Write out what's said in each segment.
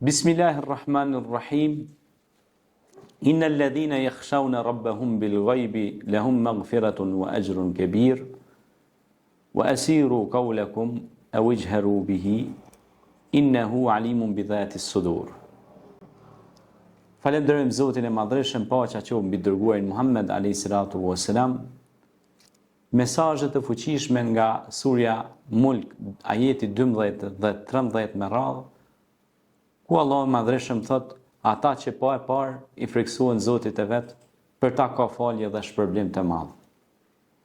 Bismillahirrahmanirrahim. Innal ladhina yakhshawna rabbahum bil ghaibi lahum maghfiratun wa ajrun kabir. Wa asiru qawlakum aw ijharu bihi innahu alimun bi dhati as-sudur. Falenderojmë Zotin e Madhreshëm, paqja qoftë mbi dërguarin Muhammed alayhi salatu wassalam. Mesazhe të fuqishme nga surja Mulk, ajeti 12 dhe 13 me radhë, ku Allah i Madhreshëm thot, ata që pa e parë i friksuan Zotit e vet, për ta ka falje dhe shpërblim të madh.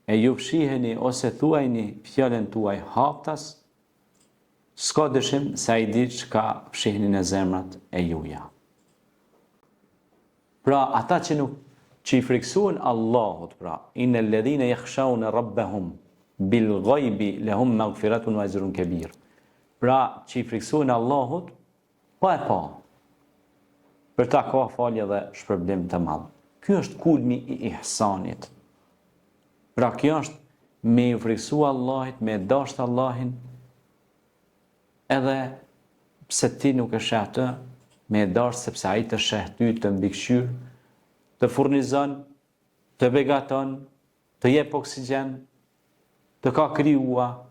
E ju fshiheni ose thuajni fjalën tuaj haptas, s'ka dyshim se ai di çka fshihni në zemrat e juja. Pra ata që i friksuan Allahut, pra innal ladhina yakhshawna rabbahum bil ghaibi lahum maghfiratun wa ajrun kabir. Pra që i friksuan Allahut pa e pa, për ta ka falje dhe shpërblim të madh. Ky është kulmi i ihsanit. Pra kjo është me i friksu Allahit, me dashur Allahin, edhe pse ti nuk e sheh atë, me dashur sepse ai të sheh ty, të mbikëqyr, të furnizon, të begaton, të jep oksigjen, të ka krijuar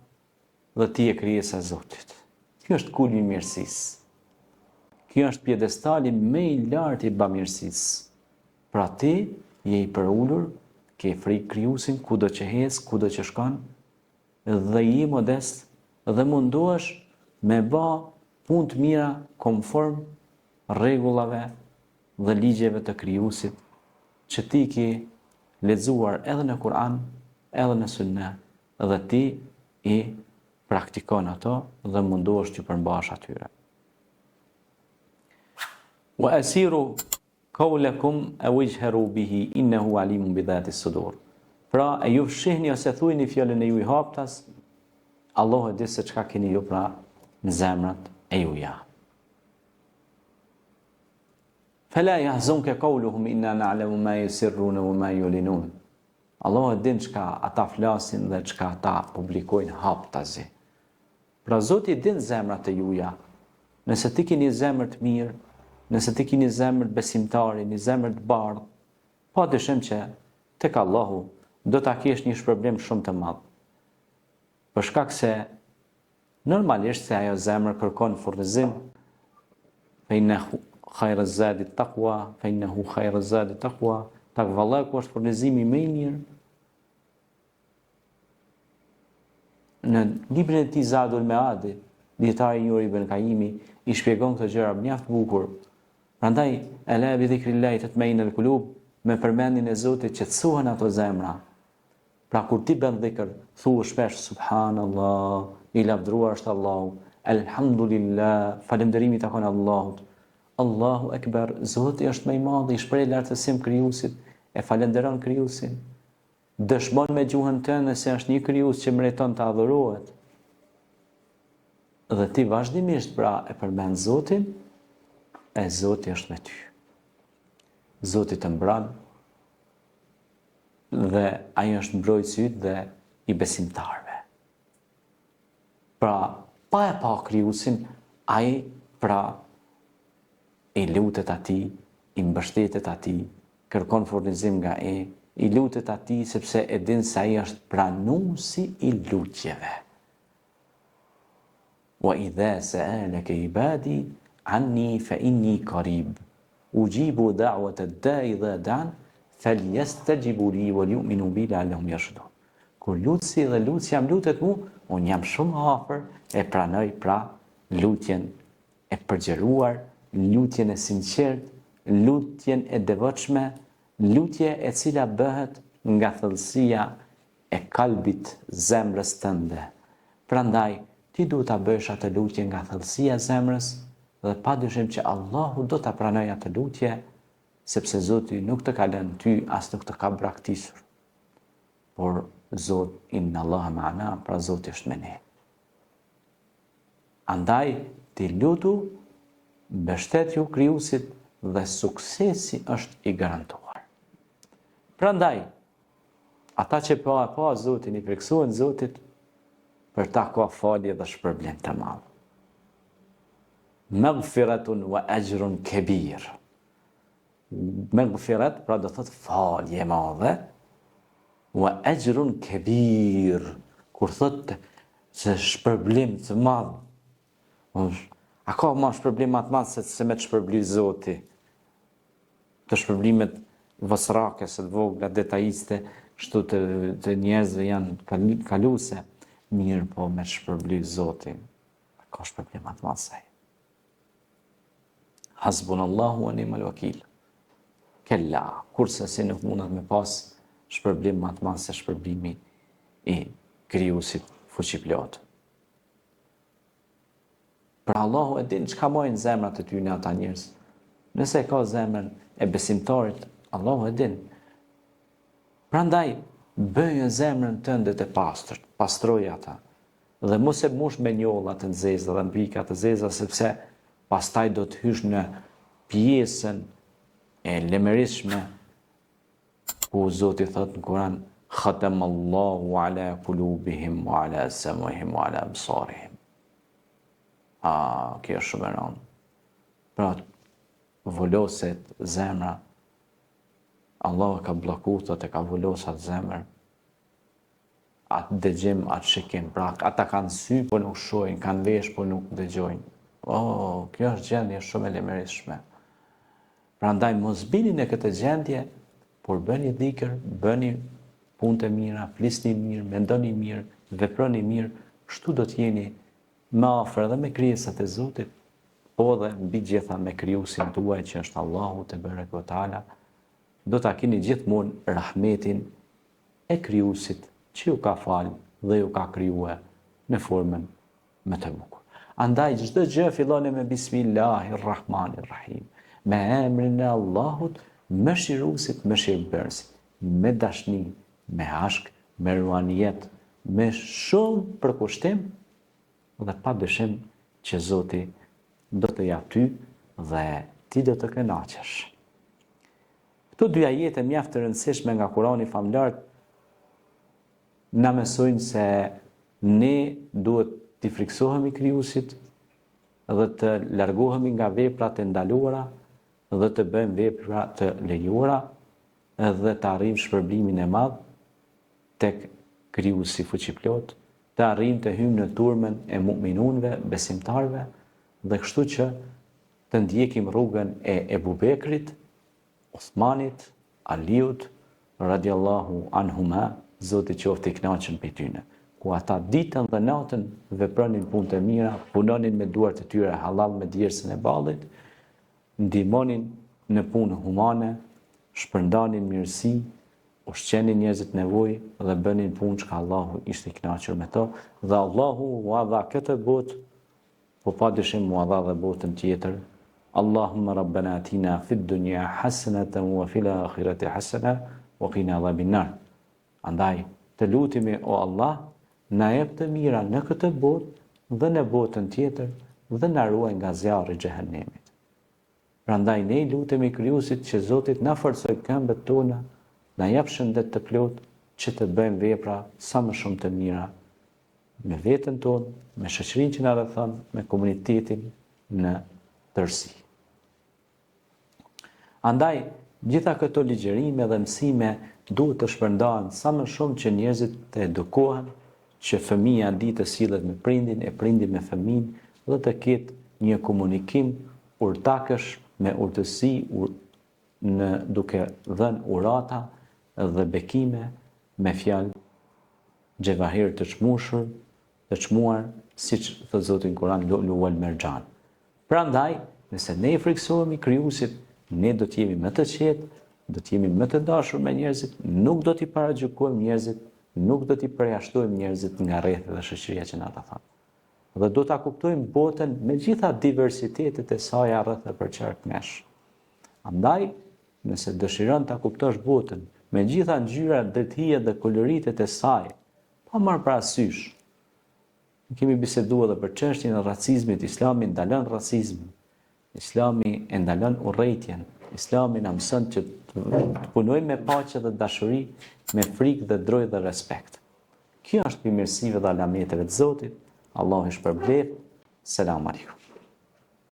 dhe ti je krijesa e Zotit. Ky është kulmi i mirësisë. Kjo është pjedestali më i lartë i bamirësisë. Pra ti je i përulur, ke frikë krijuesin kudo që hes, kudo që shkon, dhe je modest dhe mundohesh me bë punë të mira konform rregullave dhe ligjeve të krijuesit që ti ke lexuar edhe në Kur'an, edhe në Sunet, dhe ti i praktikon ato dhe mundohesh të përmbash atyre. Wa asiru qawlakum aw ijharu bihi innahu alimun bi dhati as-sudur. Pra e ju fshihni ose thuajni fjalën e juaj haptas, Allahu e di se çka keni ju pra në zemrat e juja. Fala yahzunka qawluhum inna na'lamu ma yusirruna wa ma yulinun. Allahu e din çka ata flasin dhe çka ata publikojnë haptazi. Pra Zoti din zemrat e juja. Nëse ti keni zemër të mirë, nëse ti keni zemër besimtare, një zemër të bardhë, pa dyshim që tek Allahu do ta kesh një shpërblim shumë të madh. Për shkak se normalisht se ajo zemër kërkon furnizim, fa innahu khayra zadi taqwa, fa innahu khayra zadi taqwa, takvallahu është furnizimi më i mirë. Në librin e tij Zadul Meadi, dietari Juri ibn Kaimi i shpjegon këto gjëra mjaft bukur. Prandaj, ala bi dhikrillahi tatma'inul qulub, me përmendjen e Zotit qetësohen ato zemra. Pra kur ti bën dhikr, thuaj shpesh subhanallah, i lavdruar është Allahu, alhamdulillah, falënderimi takon Allahut. Allahu akbar, Zoti është më i madh, i shpreh lartësim krijuesit, e falënderon krijuesin. Dëshmon me gjuhën tënde se është një krijues që meriton të adhurohet. Dhe ti vazhdimisht pra e përmend Zotin, e Zoti është me ty. Zoti të mbron dhe ai është mbrojtësi yt dhe i besimtarëve. Pra, pa e pa krijuesin, ai pra i lutet atij, i mbështetet atij, kërkon furnizim nga ai, i lutet atij sepse e din se ai është pranuesi i lutjeve. Wa idha sa'alaka ibadi anni fa inni qarib ujibu da'wata ad-da'i idha da'an falyastajibu li wa yu'minu bi la'allahum yarshudun. Kur lutsi dhe lutja më lutet mu, unë jam shumë afër, e pranoj pra lutjen e përgjëruar, lutjen e sinqert, lutjen e devotshme, lutje e cila bëhet nga thellësia e kalbit zemrës tënde. Prandaj ti duhet ta bësh atë lutje nga thellësia e zemrës dhe padyshim që Allahu do ta pranojë atë lutje, sepse Zoti nuk të ka lënë ty as nuk të ka braktisur. Por Zot, inna Allaha ma'ana, pra Zoti është me ne. Andaj ti lutu, mbështetju krijuesit dhe suksesi është i garantuar. Prandaj, ata që pa Zotin, i friksuan Zotit, për ta ka falje dhe shpërblim të madh. maghfiratun wa ajrun kabir. Maghfirat, pra do thot falje e madhe, wa ajrun kabir, kur thot se shpërblim të madh. A ka ma shpërblim më të madh se me të shpërbly Zoti? Të shpërblimet vosrake, se të vogla, detajiste, kështu të njerëzve janë kaluse, mirë po me të shpërbly Zoti. Ka shpërblim më të madh se ai. Hasbunallahu wa ni'mal wakil. Kella, kurse si nuk mundet me pas shpërblim më të madh se shpërblimi i krijuesit fuqiplot. Pra Allahu e din çka mojnë zemrat e tyre ata njerëz. Nëse ka zemrën e besimtarit, Allahu e din. Prandaj bëjë zemrën tënde të pastërt, pastroj ata. Dhe mos e mush me njolla të nxehta dhe mbika të zeza, sepse pastaj do të hysh në pjesën e lemërishme ku Zoti thot në Kur'an: Khatamallahu ala qulubihim wa ala sam'ihim wa ala absarihim. Kjo është shumë e rëndë. Pra, vulloset zemra, Allah ka bloku, thot e ka vullosat zemër, atë dëgjim, atë shikim, pra ata kanë sy, po nuk shohin, kanë vesh, po nuk dëgjojnë. Kjo është gjendje shumë e lemërishme. Pra ndaj mos bini në këtë gjendje, por bëni dhikër, bëni punë të mira, flisni mirë, mendoni mirë, veproni mirë, kështu do të jeni më afër dhe me krijesat e Zotit, po dhe mbi gjitha me krijuesin tuaj që është Allahu te bareke ve taala, do ta keni gjithmonë rahmetin e krijuesit që ju ka falë dhe ju ka krijuar në formën më të bukur. Andaj çdo gjë filloni me Bismillahirrahmanirrahim, me emrin e Allahut, mëshiruesit, mëshirbërësit, me dashni, me ashk, me ruanijet, me shumë përkushtim, dhe pa dyshim që Zoti do të ja ty dhe ti do të kënaqesh. Këto dy ajete mjaft të rëndësishme nga Kurani famlar na mësojnë se ne duhet t'i friksohemi krijuesit dhe të largohemi nga veprat e ndaluara dhe të bëjmë vepra të lejuara dhe të arrijmë shpërblimin e madh tek krijuesi fuqiplot, të arrijmë të hymë në turmën e mu'minunve, besimtarve, dhe kështu që të ndjekim rrugën e Ebu Bekrit, Uthmanit, Aliut, radiallahu anhuma, Zoti qoftë i kënaqur prej tyre, ku ata ditën dhe natën vepronin punë të mira, punonin me duart e tyre halal me djersën e ballit, ndihmonin në punë humane, shpërndanin mirësi, ushqenin njerëzit nevojë dhe bënin punë që Allahu ishte i kënaqur me to, dhe Allahu u dha këtë botë, po padyshim u dha dhe botën tjetër. Allahumma rabbana atina fid dunya hasanatan wa fil akhirati hasana wa qina adhaban nar. Andaj të lutemi o Allah, na jep të mira në këtë botë dhe në botën tjetër dhe na ruaj nga zjarri i xhehenemit. Prandaj ne lutemi krijuesit që Zoti na forcoj këmbët tona, na jap shëndet të plot që të bëjmë vepra sa më shumë të mira me veten tonë, me shoqërinë që na rrethon, me komunitetin në tërësi. Andaj, gjitha këto ligjërime dhe mësime duhet të shpërndahen sa më shumë që njerëzit të edukohen, që fëmija di të sillet me prindin, e prindi me fëmin, dhe të ketë një komunikim urtakësh me urtësi duke dhënë urata dhe bekime me fjalë xhevahir të çmuar, siç thot Zoti në Kur'an, lu'lu wal marjan. Prandaj, nëse ne i friksohemi krijuesit, ne do të jemi më të qetë, do të jemi më të dashur me njerëzit, nuk do t'i paragjykojmë njerëzit, nuk do t'i përjashtojmë njerëzit nga rrethë dhe shoqëria që na ta thon. Dhe do ta kuptojmë botën me gjitha diversitetet e saj rreth e përqark nesh. Andaj, nëse dëshiron ta kuptosh botën me gjitha ngjyrat, drithijet dhe koloritet e saj, pa marrë parasysh. Kemi biseduar edhe për çështjen e racizmit. Islami ndalon racizmin. Islami e ndalon urrëtitjen. Islami na mëson që të punojmë me paqe dhe dashuri, me frikë dhe drojë dhe respekt. Kjo është për mirësive dhe alameteve të Zotit. Allahu i shpërblet. Selam aleikum.